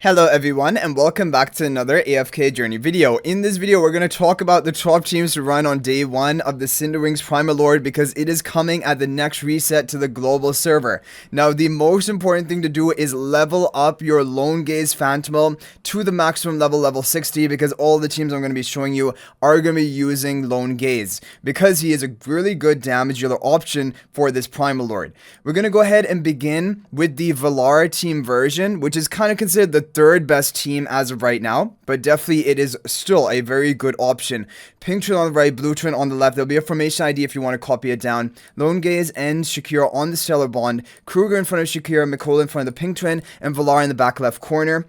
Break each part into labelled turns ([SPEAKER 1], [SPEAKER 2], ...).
[SPEAKER 1] Hello everyone and welcome back to another AFK journey video. In this video we're going to talk about the top teams to run on day 1 of the Cinderwings Primal Lord because it is coming at the next reset to the global server. Now the most important thing to do is level up your Lone Gaze Phantomal to the maximum level 60 because all the teams I'm going to be showing you are going to be using Lone Gaze because he is a really good damage dealer option for this Primal Lord. We're going to go ahead and begin with the Velara team version, which is kind of considered the third best team as of right now, but definitely it is still a very good option. Pink Twin on the right, Blue Twin on the left. There'll be a formation ID if you want to copy it down. Lone Gaze and Shakira on the Stellar Bond, Kruger in front of Shakira, Mikola in front of the Pink Twin, and Velara in the back left corner.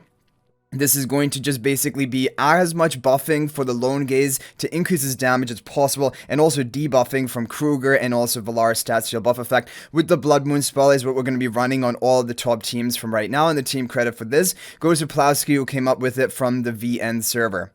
[SPEAKER 1] This is going to just basically be as much buffing for the Lone Gaze to increase his damage as possible, and also debuffing from Kruger and also Velara stat steal buff effect with the Blood Moon spell is what we're going to be running on all of the top teams from right now, and the team credit for this goes to Plowski, who came up with it from the VN server.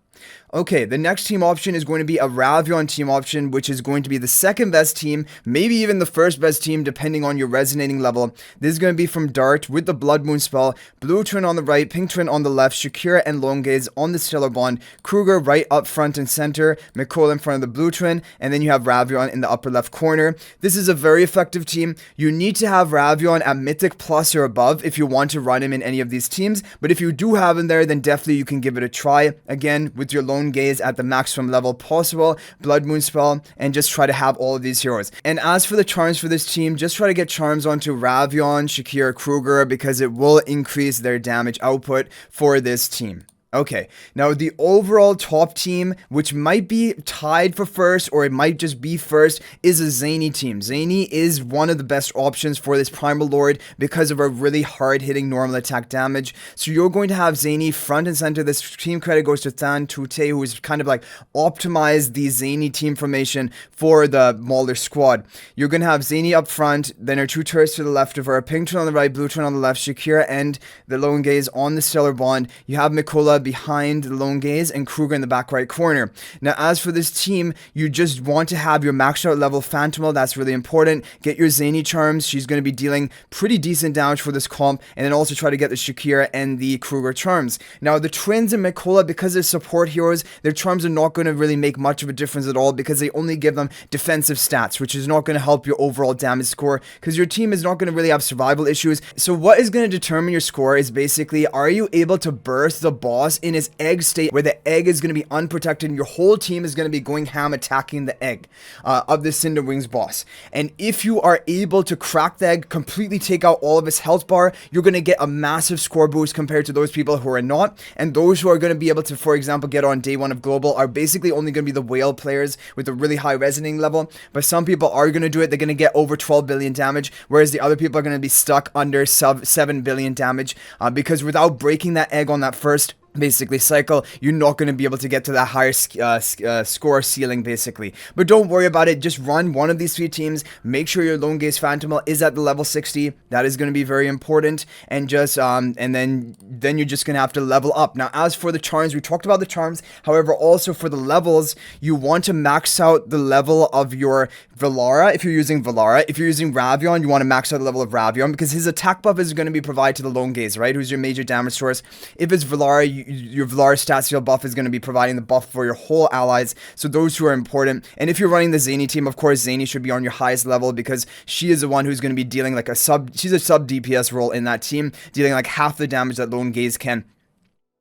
[SPEAKER 1] Okay, the next team option is going to be a Ravion team option, which is going to be the second best team, maybe even the first best team, depending on your resonating level. This is going to be from Dart with the Blood Moon spell, Blue Twin on the right, Pink Twin on the left, Shakira and Lone Gaze on the Stellar Bond, Kruger right up front and center, Mikola in front of the Blue Twin, and then you have Ravion in the upper left corner. This is a very effective team. You need to have Ravion at Mythic Plus or above if you want to run him in any of these teams, but if you do have him there, then definitely you can give it a try. Again, with your Lone Gaze at the maximum level possible, Blood Moon spell, and just try to have all of these heroes. And as for the charms for this team, just try to get charms onto Ravion, Shakira, Kruger, because it will increase their damage output for this team. Okay, now the overall top team, which might be tied for first or it might just be first, is a Zanie team. Zanie is one of the best options for this Primal Lord because of a really hard-hitting normal attack damage. So you're going to have Zanie front and center. This team credit goes to Than Tute, who is kind of like optimized the Zanie team formation for the Mauler squad. You're going to have Zanie up front, then her two turrets to the left of her, Pink Twin on the right, Blue Twin on the left, Shakira and the Lone Gaze on the Stellar Bond. You have Mikola behind the Lone Gaze and Kruger in the back right corner. Now, as for this team, you just want to have your maxed out level Phantomal. That's really important. Get your Zanie charms. She's going to be dealing pretty decent damage for this comp, and then also try to get the Shakira and the Kruger charms. Now, the Twins and Mikola, because they're support heroes, their charms are not going to really make much of a difference at all because they only give them defensive stats, which is not going to help your overall damage score because your team is not going to really have survival issues. So what is going to determine your score is basically, are you able to burst the boss in his egg state where the egg is going to be unprotected and your whole team is going to be going ham attacking the egg of the Cinderwings boss. And if you are able to crack the egg, completely take out all of his health bar, you're going to get a massive score boost compared to those people who are not. And those who are going to be able to, for example, get on day 1 of global are basically only going to be the whale players with a really high resonating level. But some people are going to do it. They're going to get over 12 billion damage, whereas the other people are going to be stuck under sub 7 billion damage because without breaking that egg on that first basically cycle, you're not going to be able to get to that higher score ceiling basically. But don't worry about it. Just run one of these 3 teams. Make sure your Lone Gaze Phantomal is at the level 60. That is going to be very important. And just and then you're just going to have to level up. Now, as for the charms, we talked about the charms. However, also for the levels, you want to max out the level of your Velara if you're using Velara. If you're using Ravion, you want to max out the level of Ravion because his attack buff is going to be provided to the Lone Gaze, right? Who's your major damage source. If it's Velara, your Velara stat steal buff is going to be providing the buff for your whole allies, so those two are important. And if you're running the Zanie team, of course Zanie should be on your highest level because she is the one who's going to be dealing like she's a sub DPS role in that team, dealing like half the damage that Lone Gaze can.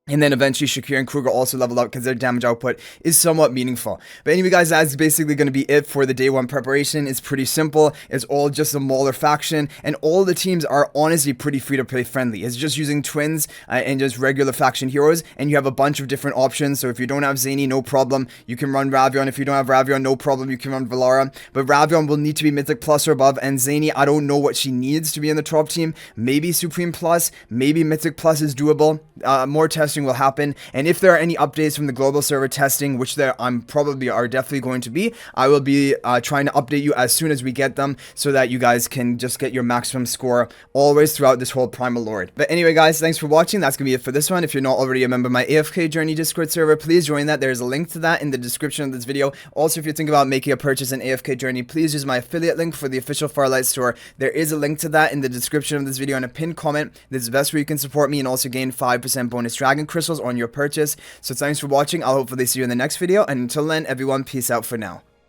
[SPEAKER 1] And then eventually Shakira and Kruger also level up because their damage output is somewhat meaningful. But anyway guys, that's basically going to be it for the day 1 preparation. It's pretty simple. It's all just a Mauler faction, and all the teams are honestly pretty free to play friendly. It's just using twins and just regular faction heroes, and you have a bunch of different options. So if you don't have Zanie, no problem, you can run Ravion. If you don't have Ravion, no problem, you can run Velara. But Ravion will need to be Mythic Plus or above, and Zanie, I don't know what she needs to be in the top team. Maybe Supreme Plus, maybe Mythic Plus is doable. More tests testing will happen, and if there are any updates from the global server testing, which I'm probably are definitely going to be, I will be trying to update you as soon as we get them, so that you guys can just get your maximum score always throughout this whole Primal Lord. But anyway, guys, thanks for watching. That's gonna be it for this one. If you're not already a member of my AFK Journey Discord server, please join that. There's a link to that in the description of this video. Also, if you're thinking about making a purchase in AFK Journey, please use my affiliate link for the official Farlight store. There is a link to that in the description of this video and a pinned comment. This is the best way you can support me and also gain 5% bonus dragon crystals on your purchase. So thanks for watching. I'll hopefully see you in the next video, and until then, everyone, peace out for now.